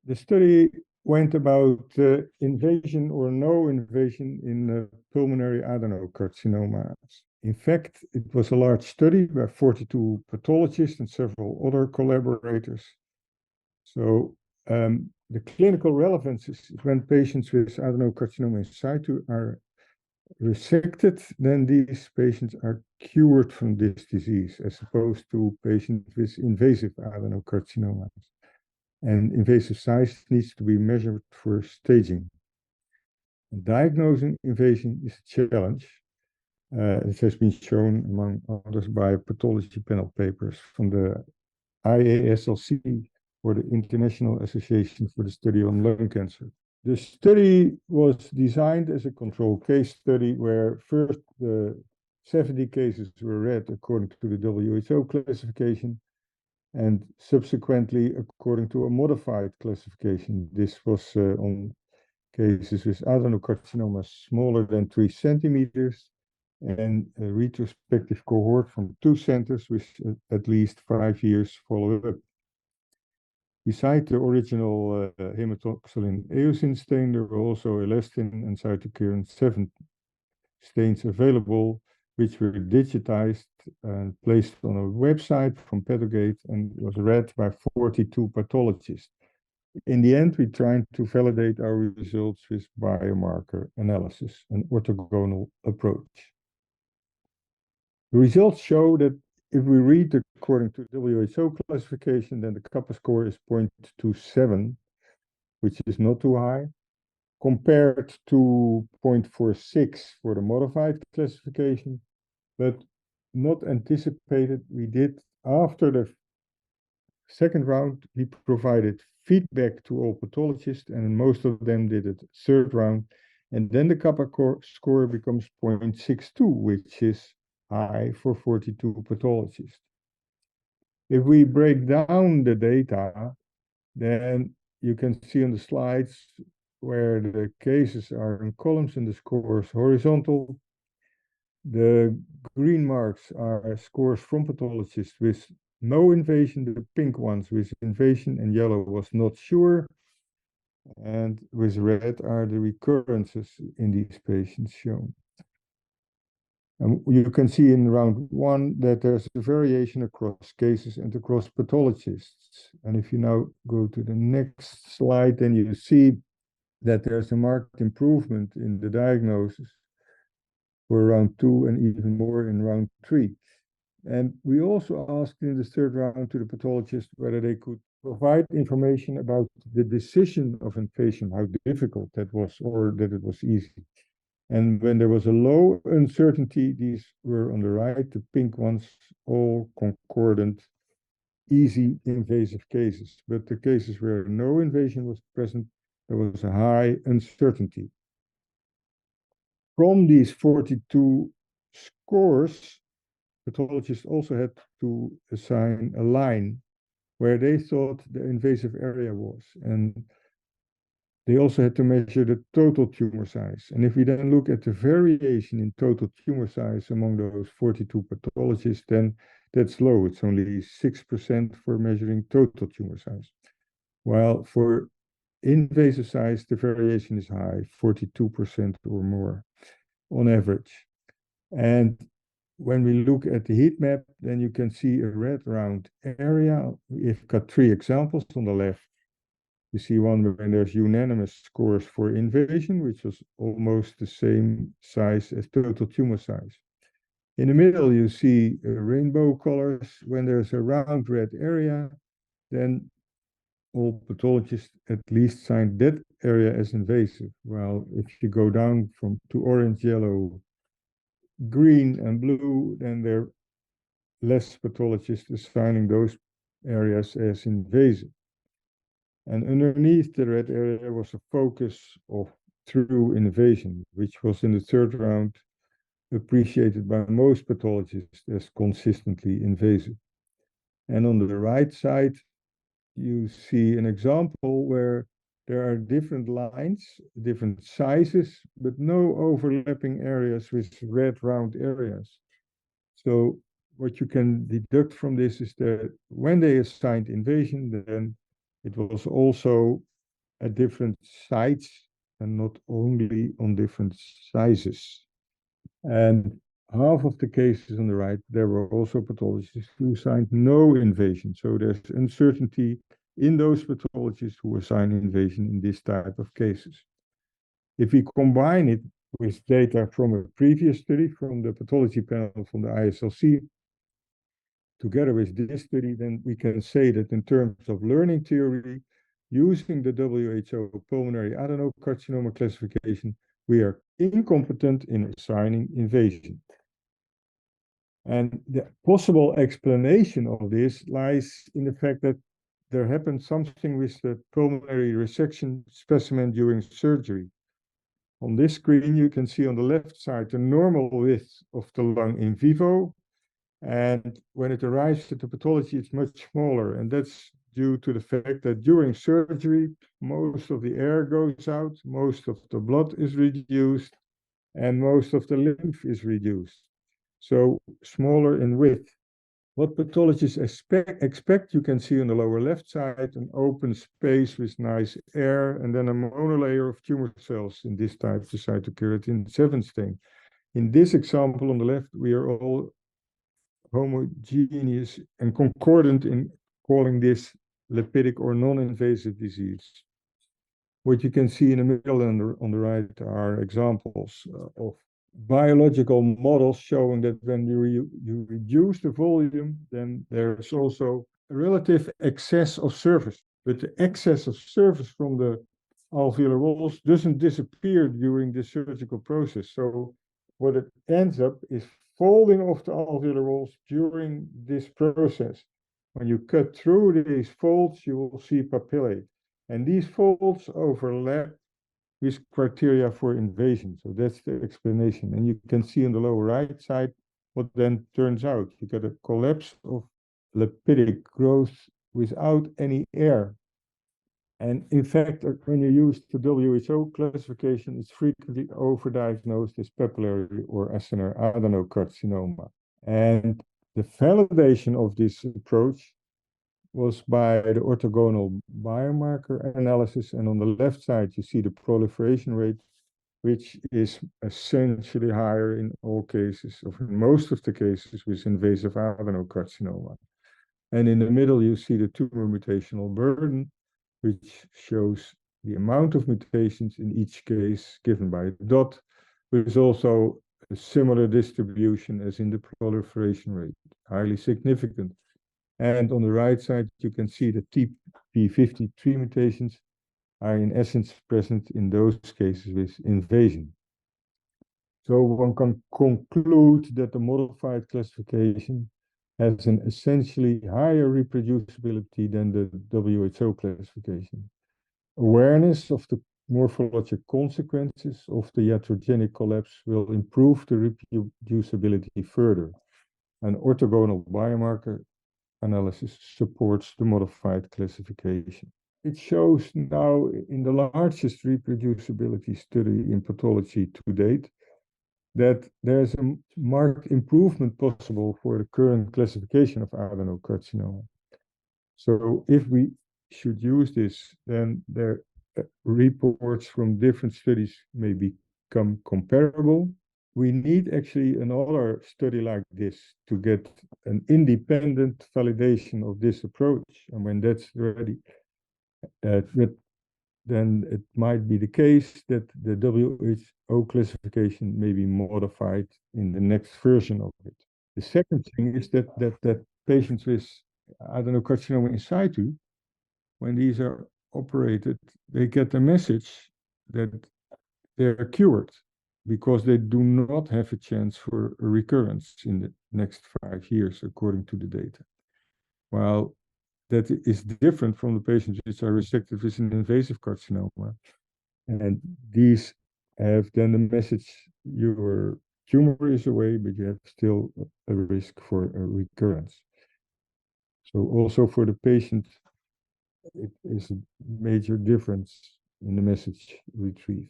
The study went about invasion or no invasion in pulmonary adenocarcinomas. In fact, it was a large study by 42 pathologists and several other collaborators. So the clinical relevance is when patients with adenocarcinoma in situ are resected, then these patients are cured from this disease, as opposed to patients with invasive adenocarcinomas. And invasive size needs to be measured for staging. Diagnosing invasion is a challenge. It has been shown, among others, by pathology panel papers from the IASLC, or the International Association for the Study on Lung Cancer. The study was designed as a control case study where first the 70 cases were read according to the WHO classification, and subsequently according to a modified classification. This was on cases with adenocarcinomas smaller than 3 centimeters, and a retrospective cohort from 2 centers with at least 5 years follow-up. Beside the original hematoxylin eosin stain, there were also elastin and cytokinin 7 stains available, which were digitized and placed on a website from Pathogate and was read by 42 pathologists. In the end, we tried to validate our results with biomarker analysis, an orthogonal approach. The results show that if we read according to WHO classification, then the kappa score is 0.27, which is not too high, compared to 0.46 for the modified classification, but not anticipated. We did, after the second round, we provided feedback to all pathologists, and most of them did it third round, and then the kappa score becomes 0.62, which is high for 42 pathologists. If we break down the data, then you can see on the slides where the cases are in columns and the scores horizontal. The green marks are scores from pathologists with no invasion, the pink ones with invasion, and yellow was not sure. And with red are the recurrences in these patients shown. You can see in round 1 that there's a variation across cases and across pathologists. And if you now go to the next slide, then you see that there's a marked improvement in the diagnosis for round 2 and even more in round 3. And we also asked in the third round to the pathologist whether they could provide information about the decision of invasion, how difficult that was, or that it was easy. And when there was a low uncertainty, these were on the right, the pink ones, all concordant, easy invasive cases. But the cases where no invasion was present, there was a high uncertainty. From these 42 scores, pathologists also had to assign a line where they thought the invasive area was. And they also had to measure the total tumor size. And if we then look at the variation in total tumor size among those 42 pathologists, then that's low. It's only 6% for measuring total tumor size. While for invasive size, the variation is high, 42% or more on average. And when we look at the heat map, then you can see a red round area. We've got 3 examples on the left. You see one where there's unanimous scores for invasion, which was almost the same size as total tumor size. In the middle, you see rainbow colors. When there's a round red area, then all pathologists at least signed that area as invasive. While if you go down to orange, yellow, green, and blue, then there are less pathologists assigning those areas as invasive. And underneath the red area was a focus of true invasion, which was in the third round appreciated by most pathologists as consistently invasive. And on the right side, you see an example where there are different lines, different sizes, but no overlapping areas with red round areas. So what you can deduct from this is that when they assigned invasion, then it was also at different sites and not only on different sizes. And half of the cases on the right, there were also pathologists who assigned no invasion. So there's uncertainty in those pathologists who assign invasion in this type of cases. If we combine it with data from a previous study from the pathology panel from the ISLC, together with this study, then we can say that in terms of learning theory, using the WHO pulmonary adenocarcinoma classification, we are incompetent in assigning invasion. And the possible explanation of this lies in the fact that there happened something with the pulmonary resection specimen during surgery. On this screen, you can see on the left side the normal width of the lung in vivo. And when it arrives at the pathology, it's much smaller. And that's due to the fact that during surgery, most of the air goes out, most of the blood is reduced, and most of the lymph is reduced. So smaller in width. What pathologists expect, you can see on the lower left side, an open space with nice air, and then a monolayer of tumor cells in this type, the cytokeratin 7 stain. In this example on the left, we are all homogeneous and concordant in calling this lipidic or non-invasive disease. What you can see in the middle and on the right are examples of biological models showing that when you reduce the volume, then there's also a relative excess of surface. But the excess of surface from the alveolar walls doesn't disappear during the surgical process. So what it ends up is folding off the alveolar walls during this process. When you cut through these folds, you will see papillae. And these folds overlap with criteria for invasion. So that's the explanation. And you can see on the lower right side what then turns out. You get a collapse of lipidic growth without any air. And in fact, when you use the WHO classification, it's frequently overdiagnosed as papillary or acinar adenocarcinoma. And the validation of this approach was by the orthogonal biomarker analysis. And on the left side, you see the proliferation rate, which is essentially higher in all cases, or in most of the cases, with invasive adenocarcinoma. And in the middle, you see the tumor mutational burden, which shows the amount of mutations in each case given by a dot, with also a similar distribution as in the proliferation rate, highly significant. And on the right side, you can see the TP53 mutations are in essence present in those cases with invasion. So one can conclude that the modified classification has an essentially higher reproducibility than the WHO classification. Awareness of the morphologic consequences of the iatrogenic collapse will improve the reproducibility further. An orthogonal biomarker analysis supports the modified classification. It shows now in the largest reproducibility study in pathology to date that there's a marked improvement possible for the current classification of adenocarcinoma. So if we should use this, then their reports from different studies may become comparable. We need actually another study like this to get an independent validation of this approach. And when that's ready, then it might be the case that the WHO classification may be modified in the next version of it. The second thing is that patients with adenocarcinoma in situ, when these are operated, they get a message that they're cured because they do not have a chance for a recurrence in the next 5 years, according to the data. While that is different from the patients which are resected with an invasive carcinoma. And these have then the message, your tumor is away, but you have still a risk for a recurrence. So also for the patient, it is a major difference in the message retrieved.